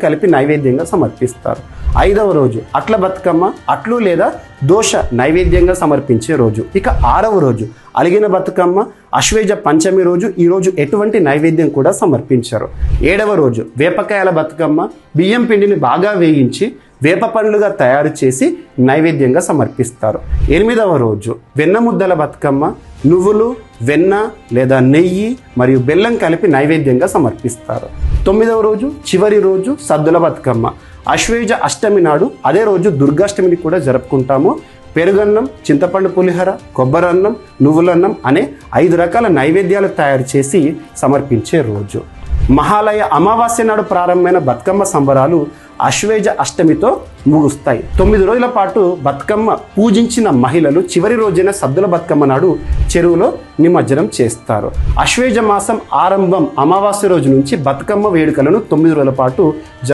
కలిపి నైవేద్యంగా సమర్పిస్తారు. 5వ రోజు అట్ల బతుకమ్మ, అట్లు లేదా దోశ నైవేద్యంగా సమర్పించే రోజు. ఇక 6వ రోజు అలిగిన బతుకమ్మ, ఆశ్వేజ పంచమి రోజు. ఈ రోజు ఎటువంటి నైవేద్యం కూడా సమర్పించరు. 7వ రోజు వేపకాయల బతుకమ్మ, బియ్యం పిండిని బాగా వేయించి వేప పండ్లుగా తయారు చేసి నైవేద్యంగా సమర్పిస్తారు. 8వ రోజు వెన్న ముద్దల బతుకమ్మ, నువ్వులు, వెన్న లేదా నెయ్యి మరియు బెల్లం కలిపి నైవేద్యంగా సమర్పిస్తారు. 9వ రోజు చివరి రోజు సద్దుల బతుకమ్మ. ఆశ్వేజ అష్టమి నాడు, అదే రోజు దుర్గాష్టమిని కూడా జరుపుకుంటాము. పెరుగన్నం, చింతపండు పులిహోర, కొబ్బరన్నం, నువ్వులన్నం అనే 5 రకాల నైవేద్యాలు తయారు చేసి సమర్పించే రోజు. మహాలయ అమావాస్య నాడు ప్రారంభమైన బతుకమ్మ సంబరాలు ఆశ్వేజ అష్టమితో ముగుస్తాయి. 9 రోజుల పాటు బతుకమ్మ పూజించిన మహిళలు చివరి రోజైన సద్దుల బతుకమ్మ నాడు చెరువులో నిమజ్జనం చేస్తారు. ఆశ్వేజ మాసం ఆరంభం అమావాస్య రోజు నుంచి బతుకమ్మ వేడుకలను 9 రోజుల పాటు